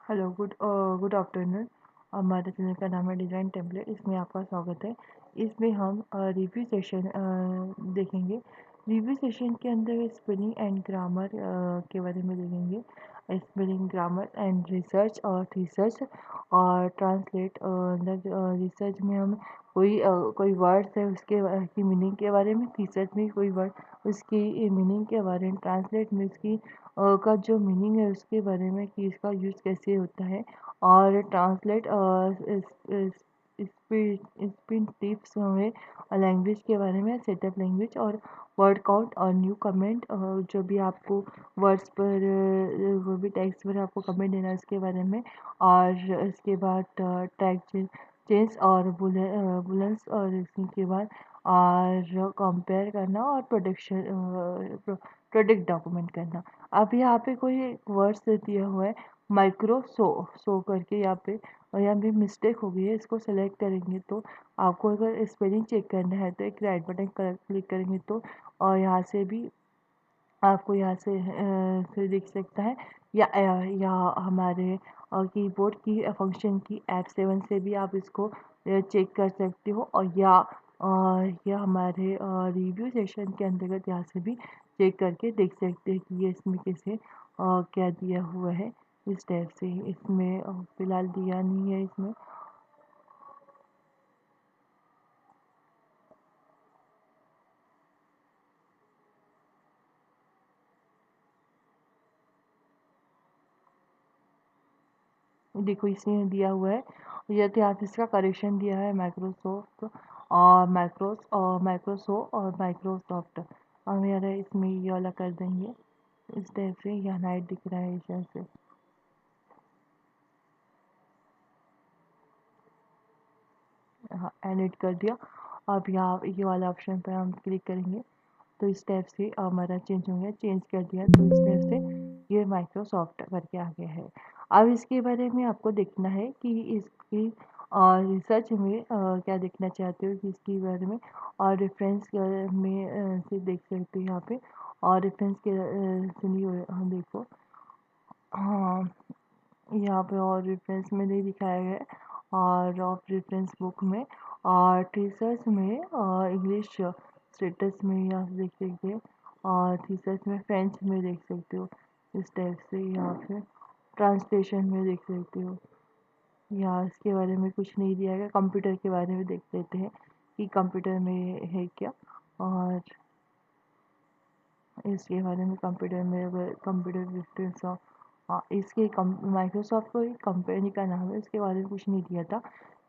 Hello good afternoon. हमारे channel का नाम है डिज़ाइन टेम्पलेट। इसमें आपका स्वागत है। इसमें हम रिव्यू सेशन देखेंगे। रिव्यू सेशन के अंदर स्पेलिंग एंड ग्रामर के बारे में देखेंगे। स्पेलिंग, ग्रामर एंड रिसर्च और थीसिस और ट्रांसलेट। रिसर्च में हम कोई वर्ड्स है उसके की मीनिंग के बारे में, थीसिस में कोई वर्ड उसकी मीनिंग के बारे में, ट्रांसलेट में उसकी का जो मीनिंग है उसके बारे में कि इसका यूज़ कैसे होता है। और ट्रांसलेट स्पिन टिप्स में लैंग्वेज के बारे में, सेटअप लैंग्वेज और वर्ड काउंट और न्यू कमेंट, जो भी आपको वर्ड्स पर वो भी टेक्स्ट पर आपको कमेंट देना है उसके बारे में। और इसके बाद टैग चेंज और बुलेंस और इसके बाद और कंपेयर करना और प्रोडक्ट डॉक्यूमेंट करना। अब यहाँ पे कोई वर्ड्स दिया हुआ है माइक्रो सो करके, यहाँ पे और यहाँ पे मिस्टेक हो गई है। इसको सेलेक्ट करेंगे तो आपको अगर स्पेलिंग चेक करना है तो एक राइट बटन क्लिक करेंगे तो और यहाँ से भी आपको यहाँ से दिख सकता है। या हमारे कीबोर्ड की फंक्शन की F7 से भी आप इसको चेक कर सकते हो। और या हमारे रिव्यू सेशन के अंतर्गत यहाँ से भी चेक करके देख सकते हैं कि ये इसमें कैसे क्या दिया हुआ है। इस टाइप से इसमें फ़िलहाल दिया नहीं है इसमें। देखो इसमें दिया हुआ है। यदि आप इसका करेक्शन दिया है माइक्रोसॉफ्ट और माइक्रोसो और माइक्रोसॉफ्ट, हम यार इसमें ये वाला कर देंगे। इस टाइप से यहाँ नाइट दिख रहा है इस टाइप से। हाँ, एडिट कर दिया। अब यहाँ ये वाला ऑप्शन पर हम क्लिक करेंगे तो इस टाइप से हमारा चेंज हो गया। चेंज कर दिया तो इस टाइप से ये माइक्रोसॉफ्ट करके आ गया है। अब इसके बारे में आपको देखना है कि इसकी रिसर्च में क्या देखना चाहते हो कि इसके बारे में। और रेफरेंस में से देख सकते हो यहाँ पे। और रेफरेंस के से नहीं हम देखो। हाँ, यहाँ पे और रेफरेंस में नहीं दिखाया गया है। और ऑफ रेफरेंस बुक में और थीसिस में और इंग्लिश स्टेटस में यहाँ से देख सकते हो। और थीसिस में फ्रेंच में देख सकते हो। इस टाइप से यहाँ पे ट्रांसलेशन में देख सकते हो। यहाँ इसके बारे में कुछ नहीं दिया गया। कंप्यूटर के बारे में देख लेते हैं कि कंप्यूटर में है क्या। और इसके बारे में कंप्यूटर में अगर कंप्यूटर रेफरेंस, हाँ, इसके माइक्रोसॉफ्ट को एक कंपनी का नाम है, इसके बारे में कुछ नहीं दिया था।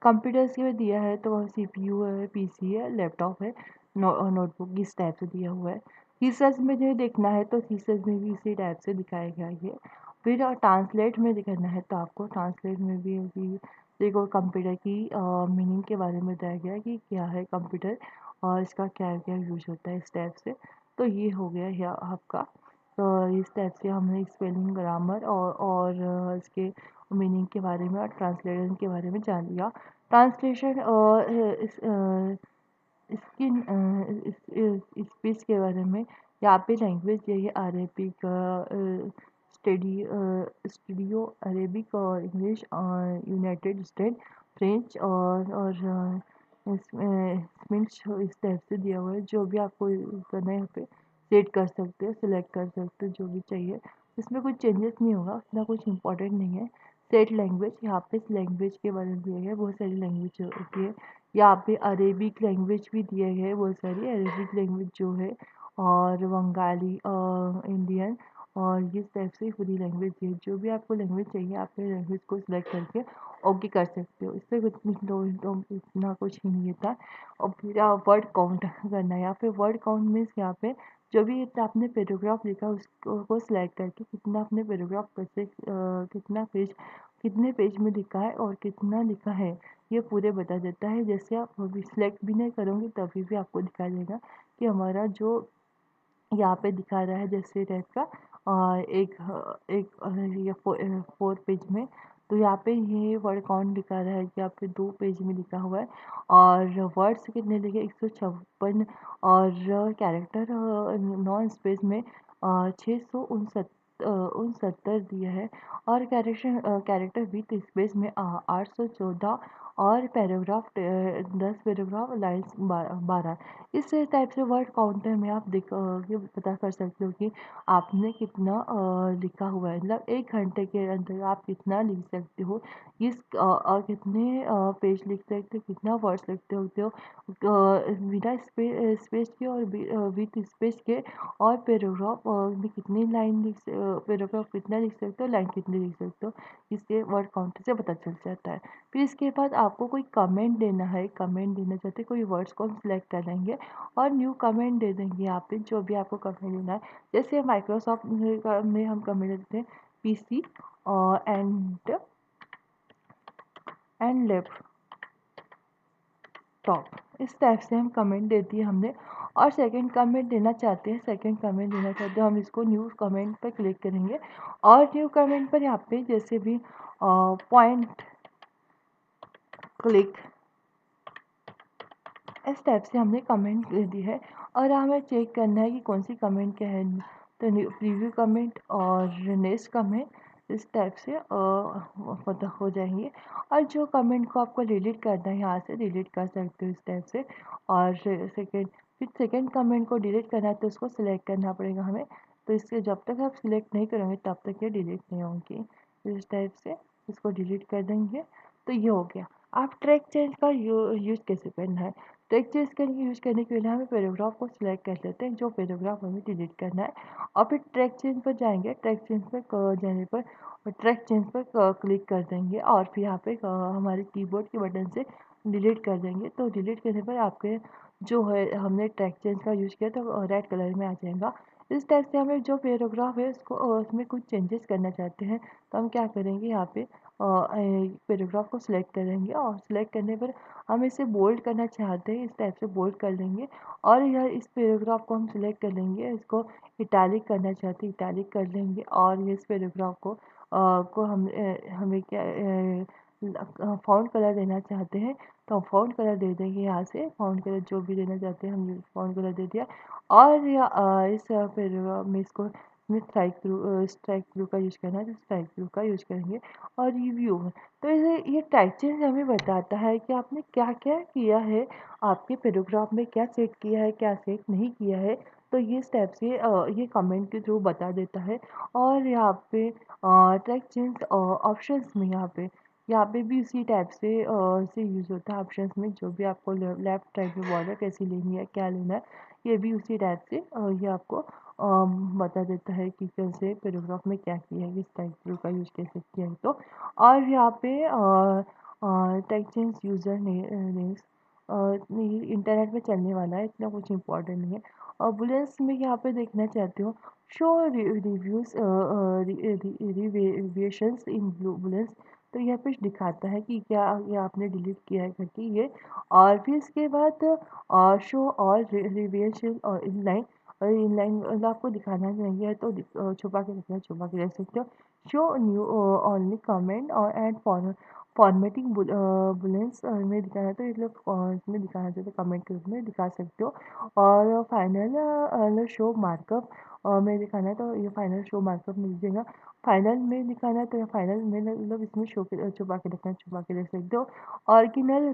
कंप्यूटर्स के में दिया है तो सीपीयू है, पीसी है, लैपटॉप है, नोटबुक इस टाइप से दिया हुआ है। थीसिस में जो देखना है तो थीसिस में भी इसी टाइप से दिखाया गया है ये। फिर ट्रांसलेट में दिखाना है तो आपको ट्रांसलेट में भी देखो कंप्यूटर की मीनिंग के बारे में बताया गया है कि क्या है कंप्यूटर और इसका क्या क्या यूज होता है इस टाइप से। तो ये हो गया है आपका। तो इस टाइप से हमने स्पेलिंग, ग्रामर और इसके मीनिंग के बारे में और ट्रांसलेशन के बारे में जान लिया। ट्रांसलेशन इस इसकी स्पीच के बारे में यहाँ पे लैंग्वेज यही अरेबिक, स्टूडियो अरेबिक और इंग्लिश और यूनाइटेड स्टेट फ्रेंच और इसमें इस टाइप से दिया हुआ है। जो भी आपको करना है यहाँ पे सेट कर सकते हो, सिलेक्ट कर सकते हो जो भी चाहिए। इसमें कुछ चेंजेस नहीं होगा, इतना कुछ इंपॉर्टेंट नहीं है। सेट लैंग्वेज, यहाँ पे इस लैंग्वेज के बारे में दिया गया है, बहुत सारी लैंग्वेज होती है। यहाँ पे अरेबिक लैंग्वेज भी दिए गए हैं बहुत सारी। अरेबिक लैंग्वेज जो है और बंगाली, इंडियन और इस टाइप से पूरी लैंग्वेज है। जो भी आपको लैंग्वेज चाहिए आप लैंग्वेज को सिलेक्ट करके ओके कर सकते हो। इससे कुछ इतना कुछ ही नहीं था। और फिर वर्ड काउंट करना है। यहाँ पे वर्ड काउंट मीन्स यहाँ पे जो भी आपने पैराग्राफ लिखा उसको को सिलेक्ट करके कितना आपने पैराग्राफ कैसे कितने पेज में लिखा है और कितना लिखा है ये पूरे बता देता है। जैसे आप अभी सिलेक्ट भी नहीं करोगे तभी भी आपको दिखा देगा कि हमारा जो यहाँ पे दिखा रहा है जैसे टाइप का ये 4 पेज में। तो यहाँ पे ये वर्ड काउंट दिखा रहा है कि यहाँ पे 2 पेज में लिखा हुआ है। और वर्ड्स कितने लिखे 156 और कैरेक्टर नॉन स्पेस में 669 69 दिया है और कैरेक्टर विथ स्पेस में 814 और पैराग्राफ 10 पैराग्राफ लाइन्स 12। इस टाइप से वर्ड काउंटर में आप ये पता कर सकते हो कि आपने कितना लिखा हुआ है, मतलब 1 घंटे के अंदर आप कितना लिख सकते हो, कितने पेज लिख सकते हो, कितना वर्ड्स लिख सकते हो बिना स्पेस के और विथ स्पेस के, और पैराग्राफ में कितनी लाइन पैराग्राफ कितना लिख सकते हो, लाइन कितनी लिख सकते हो, इसके वर्ड काउंटर से पता चल जाता है। फिर इसके बाद आपको कोई कमेंट देना है, कमेंट देना चाहते हैं कोई वर्ड्स को हम सिलेक्ट कर लेंगे और न्यू कमेंट दे देंगे यहाँ पे, जो भी आपको कमेंट देना है। जैसे माइक्रोसॉफ्ट में हम कमेंट देते हैं पीसी एंड लैपटॉप, इस टाइप से हम कमेंट दे दिए हमने। और सेकंड कमेंट देना चाहते हैं, हम इसको न्यू कमेंट पर क्लिक करेंगे और न्यू कमेंट पर यहाँ पे जैसे भी पॉइंट क्लिक, इस टाइप से हमने कमेंट दे दी है। और हमें चेक करना है कि कौन सी कमेंट क्या है, तो प्रीव्यू कमेंट और नेक्स्ट कमेंट, इस टाइप से पता हो जाएंगे। और जो कमेंट को आपको डिलीट करना है यहाँ से डिलीट कर सकते हो इस टाइप से। और सेकेंड कमेंट को डिलीट करना है तो उसको सिलेक्ट करना पड़ेगा हमें, तो इससे जब तक आप सिलेक्ट नहीं करेंगे तब तक ये डिलीट नहीं होंगी। इस टाइप से इसको डिलीट कर देंगे तो ये हो गया। आप ट्रैक चेंज का यूज़ कैसे करना है, टेक्स्ट चेंज करके यूज़ करने के लिए हमें पैराग्राफ को सिलेक्ट कर लेते हैं, जो पैराग्राफ हमें डिलीट करना है, और फिर ट्रैक चेंज पर जाएंगे। ट्रैक चेंज पर जाने पर ट्रैक चेंज पर क्लिक कर देंगे और फिर यहाँ पे हमारे कीबोर्ड के बटन से डिलीट कर देंगे। तो डिलीट करने पर आपके जो है हमने ट्रैक चेंज का यूज़ किया तो रेड कलर में आ जाएगा। इस टाइप से हमें जो पैराग्राफ है उसको उसमें कुछ चेंजेस करना चाहते हैं तो हम क्या करेंगे, यहाँ पे पैराग्राफ को सिलेक्ट करेंगे और सिलेक्ट करने पर हम इसे बोल्ड करना चाहते हैं, इस टाइप से बोल्ड कर लेंगे। और यह इस पैराग्राफ को हम सिलेक्ट कर लेंगे, इसको इटैलिक करना चाहते हैं इटैलिक कर लेंगे। और ये इस पैराग्राफ को हमें क्या फ़ॉन्ट कलर देना चाहते हैं तो हम फ़ॉन्ट कलर दे देंगे, यहाँ से फ़ॉन्ट कलर जो भी देना चाहते हैं हमने फ़ॉन्ट कलर दे दिया। और इस पैराग्राफ में इसको में स्ट्राइक थ्रू का यूज़ करना है तो स्ट्राइक थ्रू का यूज़ करेंगे। और रिव्यू में तो ये टाइटल्स हमें बताता है कि आपने क्या क्या किया है, आपके पैराग्राफ में क्या सेट किया है क्या सेट नहीं किया है, तो ये स्टेप से ये कमेंट के थ्रू बता देता है। और यहाँ पे ट्रैक चेंज ऑप्शंस में यहाँ पे भी उसी टाइप से यूज़ होता है। ऑप्शंस में जो भी आपको लेफ्ट राइट में बॉर्डर कैसी लेनी है क्या लेना है, ये भी उसी टाइप से ये आपको बता देता है कि कैसे पैराग्राफ में क्या किया है, किस टाइप थ्रू का यूज़ कैसे किया है। तो और यहाँ पे tech change user names internet में चलने वाला है, इतना कुछ इम्पोर्टेंट नहीं है। और बुलेंस में यहाँ पे देखना चाहते हो शो रिव्यूज़ रिवेशंस इन बुलेंस, तो यहाँ पे दिखाता है कि क्या ये आपने डिलीट किया है करके ये। और फिर इसके बाद शो और रिवेशन और इनलाइन, और इनलाइन मतलब आपको दिखाना नहीं है तो छुपा के रखना, छुपा के रख सकते हो। शो न्यू ओनली कमेंट और एंड फॉर्मेटिंग बुलेंस में दिखाना है तो इसमें दिखाना चाहिए तो कमेंट के रूप में दिखा सकते हो। और फाइनल शो मार्कअप में दिखाना है तो ये फाइनल शो मार्कअप में दीजिएगा। फाइनल में दिखाना है तो ये फाइनल में मतलब इसमें शो के छुपा के रखना, छुपा के रख सकते हो। ऑरिजिनल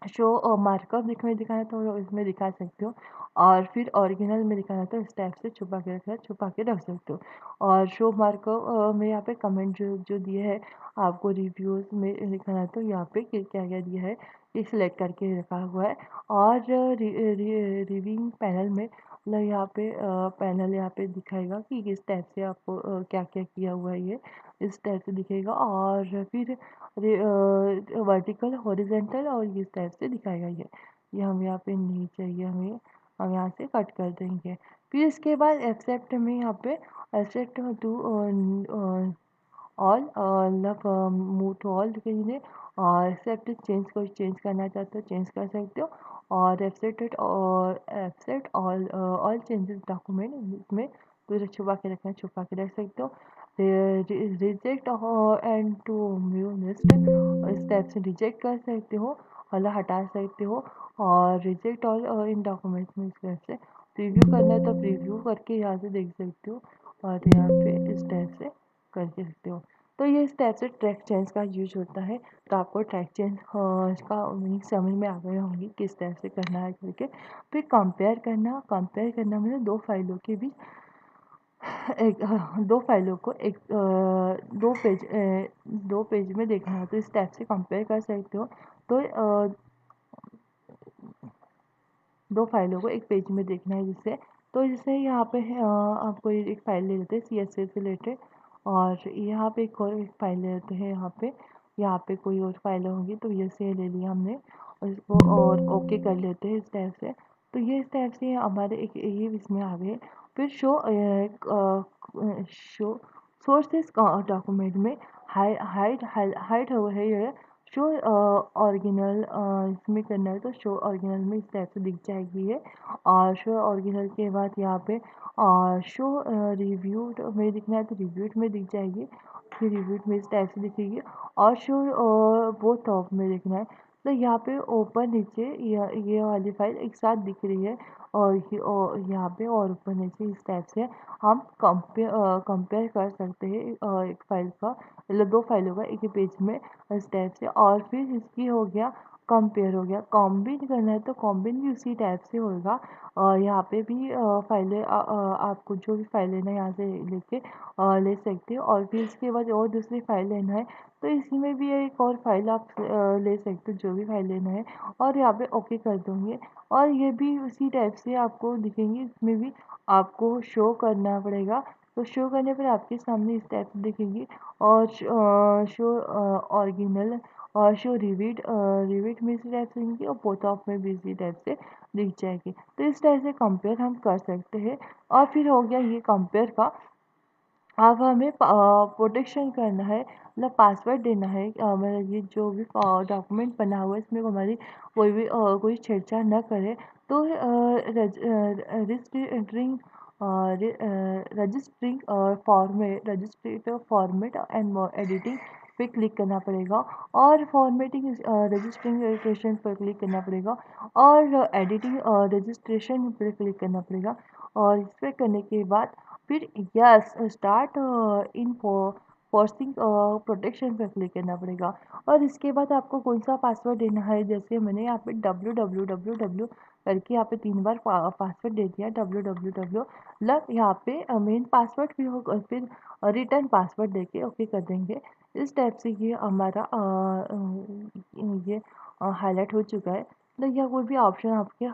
शो मार्कअप दिखाना है तो इसमें दिखा सकते हो। और फिर ओरिजिनल में दिखाना है तो इस टाइप से छुपा के रखना, छुपा के रख सकते हो। और शो मार्कअप में यहाँ पे कमेंट जो जो दिए है आपको रिव्यूज़ में दिखाना है तो यहाँ पे क्या क्या दिया है ये सिलेक्ट करके रखा हुआ है। और रिव्यूइंग पैनल में मतलब यहाँ पे पैनल यहाँ पे दिखाएगा कि किस टाइप से आपको क्या क्या किया हुआ है, ये इस टाइप से दिखेगा। और फिर वर्टिकल हॉरिजेंटल और इस टाइप से दिखाएगा ये हमें यहाँ पे नहीं चाहिए, हम यहाँ से कट कर देंगे। फिर इसके बाद एक्सेप्ट में यहाँ पे एक्सेप्ट टू ऑल मतलब मूव टू ऑल कहीं और एक्सेप्ट चेंज को चेंज करना चाहते हो चेंज कर सकते हो। और एक्सेप्ट ऑल चेंजेस डॉक्यूमेंट इसमें पूरा छुपा के रखना, छुपा के रख सकते हो। Reject and to view list इस टाइप से रिजेक्ट कर सकते हो, मतलब हटा सकते हो। और रिजेक्ट ऑल इन डॉक्यूमेंट्स में इस टाइप से प्रीव्यू करना है तो प्रीव्यू करके यहाँ से देख सकते हो। और यहाँ पे इस टाइप से करके रखते हो। तो ये इस टाइप से ट्रैक चेंज का यूज होता है। तो आपको ट्रैक चेंज का मीनिंग समझ में आ गए होंगे किस टाइप से करना है करके। फिर कंपेयर करना मतलब दो फाइलों को दो पेज में देखना है, तो इस टाइप से कंपेयर कर सकते हो। तो दो फाइलों को एक पेज में देखना है जिससे। तो जैसे यहाँ पे है, आप कोई एक फाइल ले लेते हैं CSS रिलेटेड, और यहाँ पे एक और एक फाइल ले लेते हैं। यहाँ पे कोई और फाइल होंगी, तो ये से ले लिया हमने और इसको और ओके कर लेते हैं इस टाइप से। तो ये इस टाइप से हमारे एक ये इसमें आ गए। फिर शो सोर्सेस डॉक्यूमेंट में हाइड हो है ये शो ओरिजिनल। इसमें करना है तो शो ओरिजिनल में इस टाइप से दिख जाएगी ये। और शो ओरिजिनल के बाद यहाँ पे शो रिव्यूड में दिखना है तो रिव्यूड में दिख जाएगी। फिर रिव्यूड में इस टाइप से दिखेगी। और शो वो टॉप में दिखना है। तो यहाँ पे ऊपर नीचे ये वाली फाइल एक साथ दिख रही है। और यहाँ पे और ऊपर नीचे इस टाइप से हम कंपेयर कर सकते हैं एक फाइल का, मतलब दो फाइलों का एक ही पेज में इस टाइप से। और फिर इसकी हो गया कंपेयर, हो गया कॉम्बिन करना है तो कॉम्बिन भी उसी टाइप से होगा। और यहाँ पे भी फाइलें आपको जो भी फाइल लेना है यहाँ से लेके ले सकते हो। और फिर इसके बाद और दूसरी फाइल लेना है तो इसी में भी एक और फाइल आप ले सकते हो, जो भी फाइल लेना है। और यहाँ पे ओके कर दोगे और ये भी उसी टाइप से आपको दिखेंगे। इसमें भी आपको शो करना पड़ेगा, तो शो करने पर आपके सामने इस टाइप से दिखेंगी। और शो ओरिजिनल और शो रिविट में इसी टाइप से दिखेंगी और बोथ ऑफ में भी इसी टाइप से दिख जाएगी। तो इस टाइप से कंपेयर हम कर सकते हैं। और फिर हो गया ये कंपेयर का। अब हमें प्रोटेक्शन करना है, मतलब पासवर्ड देना है। मतलब ये जो भी डॉक्यूमेंट बना हुआ है इसमें हमारी कोई छेड़छाड़ न करे। तो रजिस्ट्रिंग रजिस्ट्रेटिव फॉर्मेट एंड एडिटिंग पे क्लिक करना पड़ेगा। और फॉर्मेटिंग रजिस्ट्रिंग रजिस्ट्रेशन पर क्लिक करना पड़ेगा। और एडिटिंग रजिस्ट्रेशन पर क्लिक करना पड़ेगा। और इस पर करने के बाद फिर yes start in forcing protection पर क्लिक करना पड़ेगा। और इसके बाद आपको कौन सा पासवर्ड देना है, जैसे मैंने यहाँ पे www करके यहाँ पे 3 बार पासवर्ड दे दिया www, मतलब यहाँ पे मेन पासवर्ड भी होगा, फिर रिटर्न पासवर्ड देके ओके कर देंगे। इस टाइप से ये हमारा ये हाईलाइट हो चुका है। मतलब यह कोई भी ऑप्शन आपके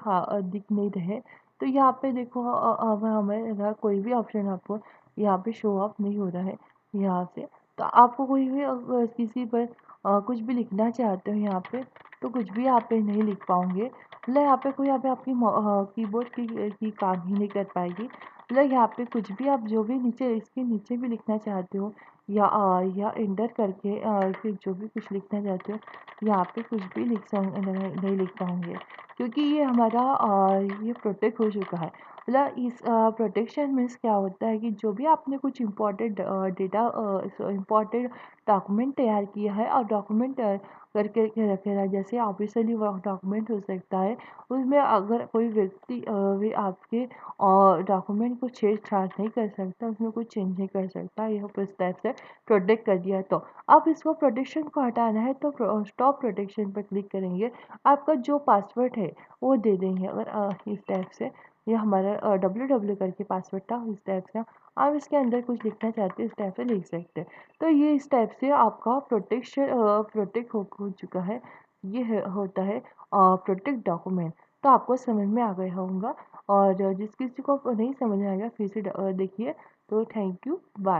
दिख नहीं रहे। तो यहाँ पे देखो अब हमें कोई भी ऑप्शन आपको यहाँ पे शो अप नहीं हो रहा है यहाँ से। तो आपको कोई भी किसी पर कुछ भी लिखना चाहते हो यहाँ पे, तो कुछ भी यहाँ पे नहीं लिख पाओगे। मतलब यहाँ पे कोई यहाँ पे आपकी कीबोर्ड की काम ही नहीं कर पाएगी। मतलब यहाँ पे कुछ भी आप जो भी नीचे इसके नीचे भी लिखना चाहते हो या एंटर करके फिर जो भी कुछ लिखना चाहते हो यहाँ पे कुछ भी नहीं लिख पाओगे, क्योंकि ये हमारा ये प्रोटेक्ट हो चुका है। मतलब इस प्रोटेक्शन मीन्स क्या होता है कि जो भी आपने कुछ इम्पोर्टेंट डेटा इम्पोर्टेंट डॉक्यूमेंट तैयार किया है और डॉक्यूमेंट करके रखेगा, जैसे ऑफिशियली वर्क डॉक्यूमेंट हो सकता है, उसमें अगर कोई व्यक्ति भी आपके डॉक्यूमेंट को छेड़छाड़ नहीं कर सकता, उसमें कुछ चेंज नहीं कर सकता, यह इस टाइप से प्रोटेक्ट कर दिया। तो अब इसको प्रोटेक्शन को हटाना है तो स्टॉप प्रोटेक्शन पर क्लिक करेंगे। आपका जो पासवर्ड है वो दे देंगे। अगर इस टाइप से ये हमारा www करके पासवर्ड था, इस टाइप से आप इसके अंदर कुछ लिखना चाहते हैं इस टाइप से लिख सकते हैं। तो ये इस टाइप से आपका प्रोटेक्ट हो चुका है। ये होता है प्रोटेक्ट डॉक्यूमेंट। तो आपको समझ में आ गया होगा। और जिस किसी को नहीं समझ में आएगा फिर से देखिए। तो थैंक यू, बाय।